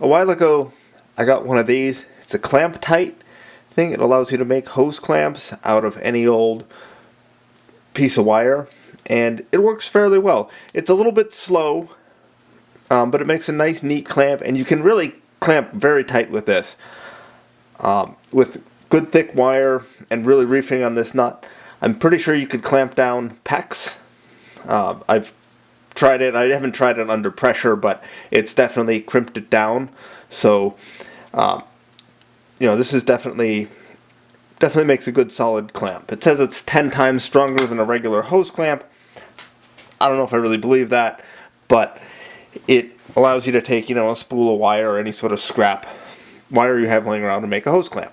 A while ago, I got one of these. It's a ClampTite thing. It allows you to make hose clamps out of any old piece of wire, and it works fairly well. It's a little bit slow, but it makes a nice, neat clamp, and you can really clamp very tight with this. With good thick wire and really reefing on this nut, I'm pretty sure you could clamp down PEX. I've tried it. I haven't tried it under pressure, but it's definitely crimped it down. So, this is definitely makes a good solid clamp. It says it's 10 times stronger than a regular hose clamp. I don't know if I really believe that, but it allows you to take, a spool of wire or any sort of scrap wire you have laying around to make a hose clamp.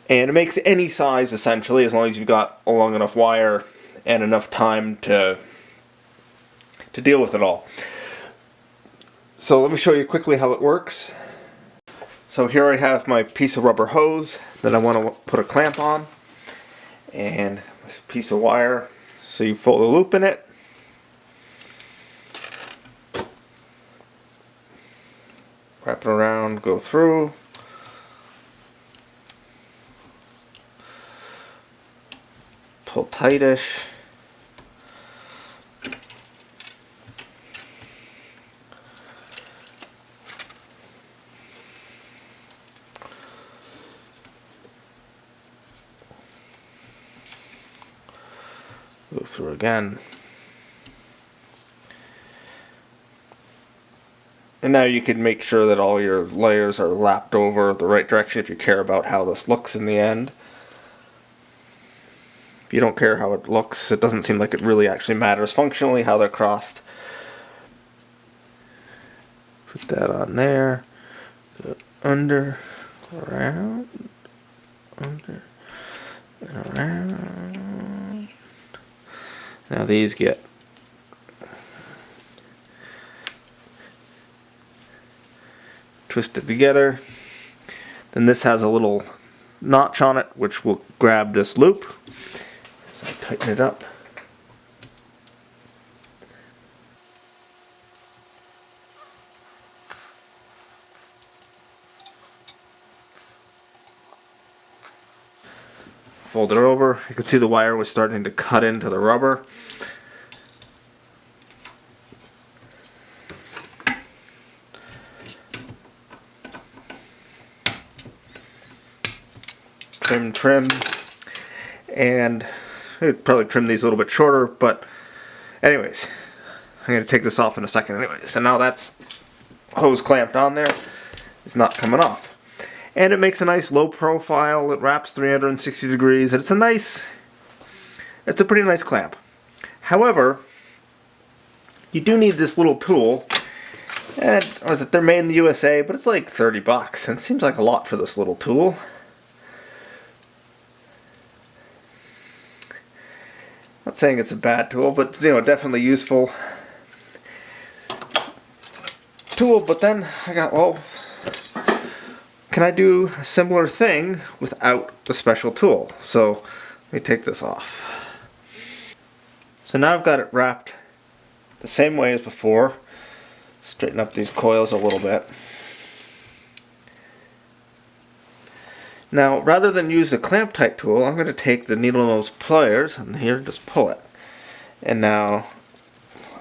And it makes any size essentially, as long as you've got a long enough wire and enough time to deal with it all. So let me show you quickly how it works. So here I have my piece of rubber hose that I want to put a clamp on, and this piece of wire. So you fold a loop in it, wrap it around, go through, pull tightish. Go through again. And now you can make sure that all your layers are lapped over the right direction if you care about how this looks in the end. If you don't care how it looks, it doesn't seem like it really actually matters functionally how they're crossed. Put that on there. Go under, around, under, and around. Now these get twisted together. Then this has a little notch on it which will grab this loop. So I tighten it up. Fold it over. You can see the wire was starting to cut into the rubber. Trim, and I'd probably trim these a little bit shorter, but anyways, I'm going to take this off in a second anyways. So now that's hose clamped on there. It's not coming off. And it makes a nice low profile. It wraps 360 degrees, and it's a pretty nice clamp. However, you do need this little tool. And they're made in the USA, but it's like $30, and it seems like a lot for this little tool. Not saying it's a bad tool, but definitely useful tool. But then I got, can I do a similar thing without the special tool? So let me take this off. So now I've got it wrapped the same way as before. Straighten up these coils a little bit. Now, rather than use the ClampTite tool, I'm going to take the needle nose pliers and here just pull it. And now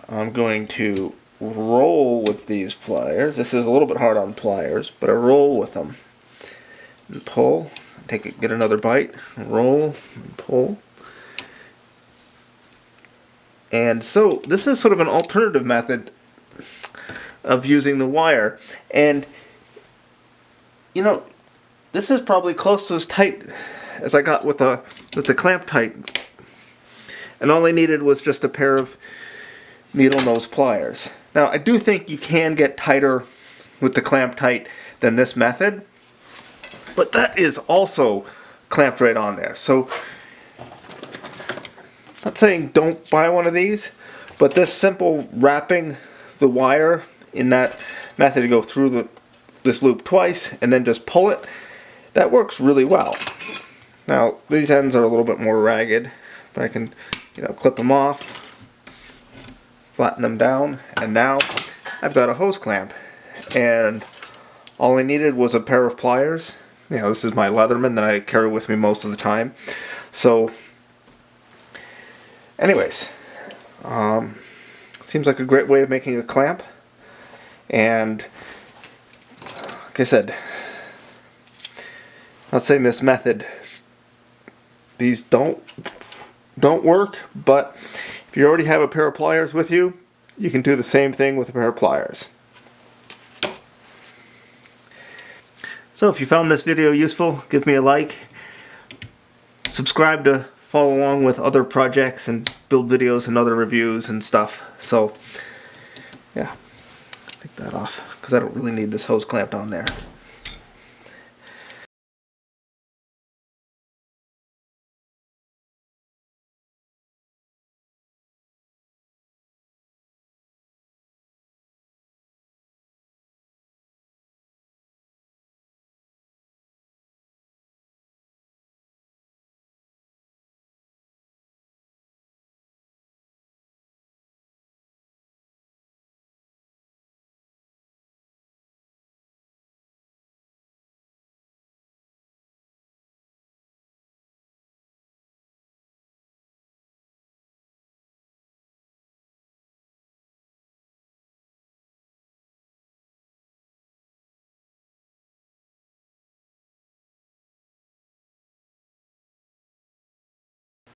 I'm going to roll with these pliers. This is a little bit hard on pliers, but I roll with them. And pull, get another bite, roll, and pull. And so this is sort of an alternative method of using the wire. And this is probably close to as tight as I got with the ClampTite, and all I needed was just a pair of needle nose pliers. Now I do think you can get tighter with the ClampTite than this method, but that is also clamped right on there. So I'm not saying don't buy one of these, but this simple wrapping the wire in that method to go through this loop twice and then just pull it, that works really well. Now these ends are a little bit more ragged, but I can clip them off, flatten them down, and now I've got a hose clamp. And All I needed was a pair of pliers. You know, this is my Leatherman that I carry with me most of the time. So, anyways, seems like a great way of making a clamp. And like I said, not saying this method, these don't work, but if you already have a pair of pliers with you, you can do the same thing with a pair of pliers. So if you found this video useful, give me a like. Subscribe to follow along with other projects and build videos and other reviews and stuff. So yeah, take that off because I don't really need this hose clamped on there.